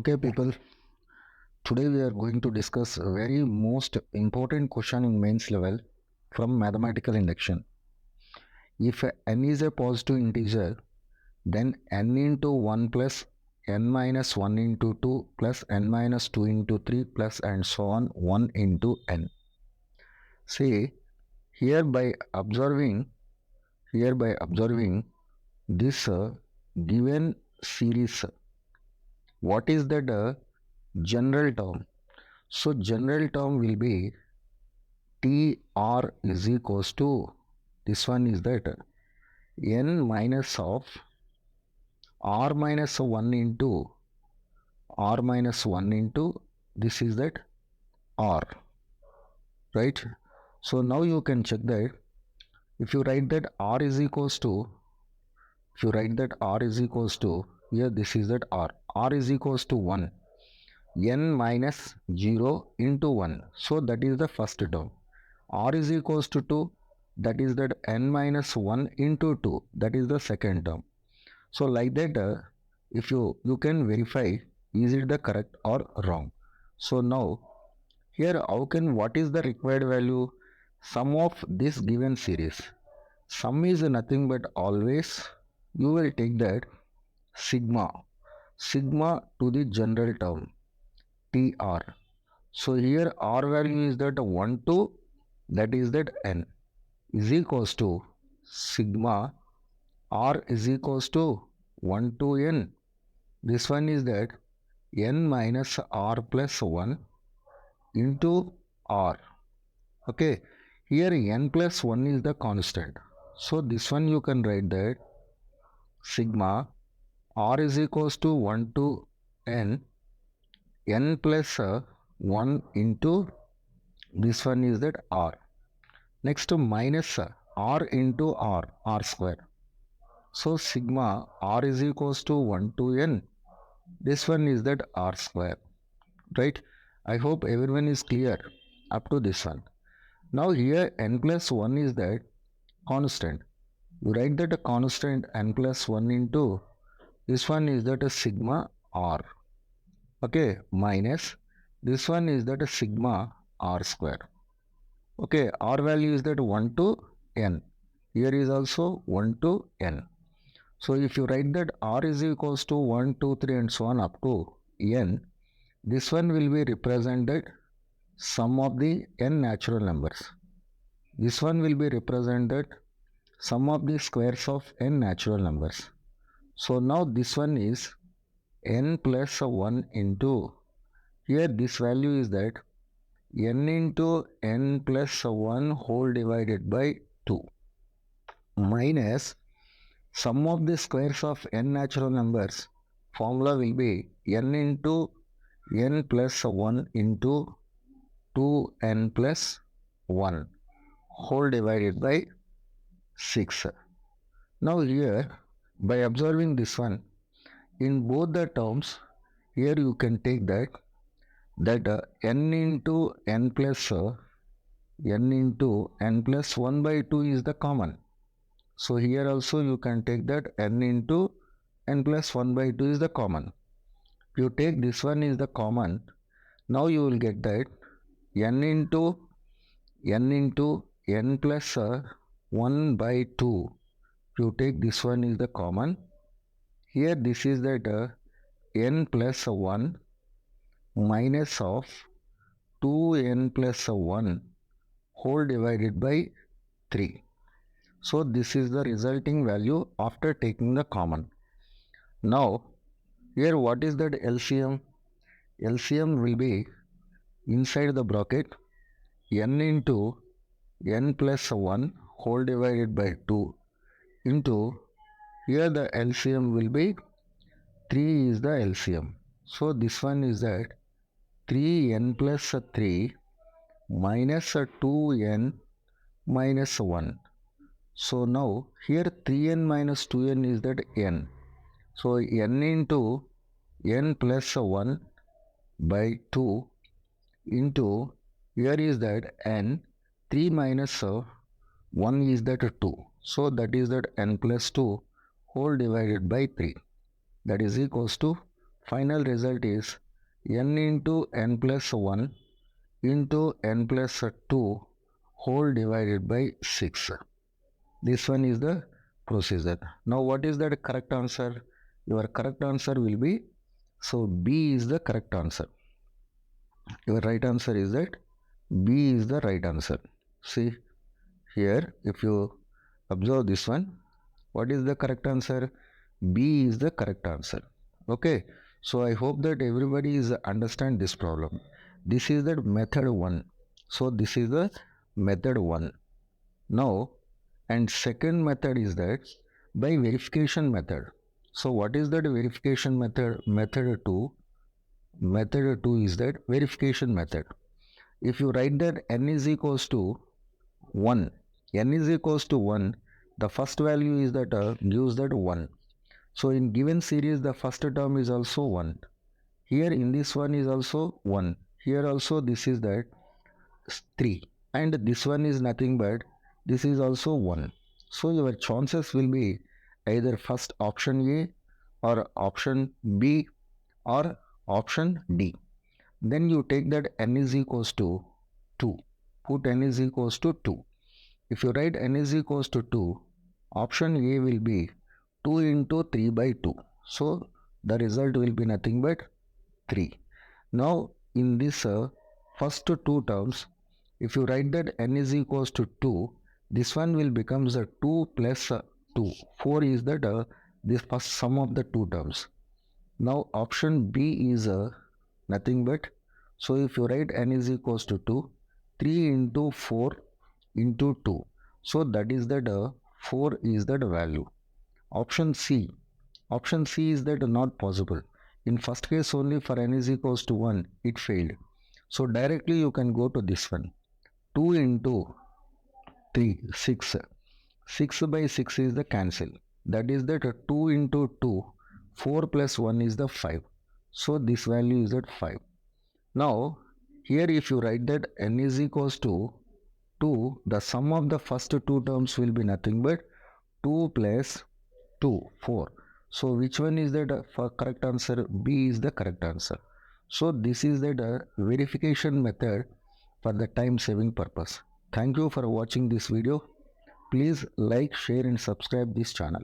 Okay, people, today we are going to discuss a very most important question in mains level from mathematical induction. If n is a positive integer, then n into 1 plus n minus 1 into 2 plus n minus 2 into 3 plus and so on 1 into n. See, here by observing this given series, what is that general term? So general term will be TR is equals to, this one is that n minus of r minus 1 into this is that r, right? So now you can check that if you write that r is equals to, here this is that r is equals to 1, n minus 0 into 1, so that is the first term. R is equals to 2, that is that n minus 1 into 2, that is the second term. So like that, if you can verify is it the correct or wrong. So now here what is the required value? Sum of this given series. Sum is nothing but always you will take that sigma to the general term TR. So here R value is that 1 to, that is that n is equals to sigma r is equals to 1 to n. This one is that n minus r plus 1 into r. Okay, here n plus 1 is the constant. So this one you can write that sigma r is equals to 1 to n plus 1 into this one is that r. Next minus r into r square. So sigma r is equals to 1 to n. This one is that r square, right? I hope everyone is clear up to this one. Now here n plus 1 is that constant. You write that a constant n plus 1 into this one is that a sigma r. Okay, minus this one is that a sigma r square. Okay, r value is that 1 to n. Here is also 1 to n. So if you write that r is equals to 1, 2, 3 and so on up to n, this one will be represented sum of the n natural numbers. This one will be represented sum of the squares of n natural numbers. So now this one is n plus 1 into, here this value is that n into n plus 1 whole divided by 2 minus sum of the squares of n natural numbers. Formula will be n into n plus 1 into 2n plus 1 whole divided by 6. Now here by observing this one, in both the terms, here you can take that n into n plus 1 by 2 is the common. So here also you can take that n into n plus 1 by 2 is the common. If you take this one is the common, now you will get that n into n plus 1 by 2. If you take this one is the common, here this is that n plus 1 minus of 2n plus 1 whole divided by 3. So this is the resulting value after taking the common. Now here what is that LCM? LCM will be inside the bracket n into n plus 1 whole divided by 2 into, here the LCM will be 3 is the LCM. So this one is that 3n plus 3 minus 2n minus 1. So now here 3n minus 2n is that n. So n into n plus 1 by 2 into, here is that n, 3 minus 1 is that 2. So that is that n plus 2 whole divided by 3. That is equals to final result is n into n plus 1 into n plus 2 whole divided by 6. This one is the procedure. Now what is that correct answer? Your correct answer will be, so B is the correct answer. Your right answer is that B is the right answer. See here, if you observe this one, what is the correct answer? B is the correct answer. Okay, so I hope that everybody is understand this problem. This is the method 1. So this is the method 1. Now, and second method is that by verification method. So what is that verification method? Method 2. Method 2 is that verification method. If you write that n is equals to 1, n is equals to 1, the first value is that gives that 1. So in given series, the first term is also 1. Here in this one is also 1. Here also this is that 3. And this one is nothing but this is also 1. So your chances will be either first option A or option B or option D. Then you take that n is equals to 2. Put n is equals to 2. If you write n is equals to 2, option A will be 2 into 3 by 2. So the result will be nothing but 3. Now in this first two terms, if you write that n is equals to 2, this one will become the 2 plus 2. 4 is that this first sum of the two terms. Now option B is nothing but, so if you write n is equals to 2, 3 into 4 into 2. So that is that 4 is that value. Option C is that not possible. In first case only for n is equals to 1, it failed. So directly you can go to this one. 2 into 3, 6. 6 by 6 is the cancel. That is that 2 into 2, 4 plus 1 is the 5. So this value is at 5. Now here if you write that n is equals to 2, the sum of the first two terms will be nothing but 2 plus 2, 4. So which one is that for correct answer? B is the correct answer. So this is the verification method for the time saving purpose. Thank you for watching this video. Please like, share and subscribe this channel.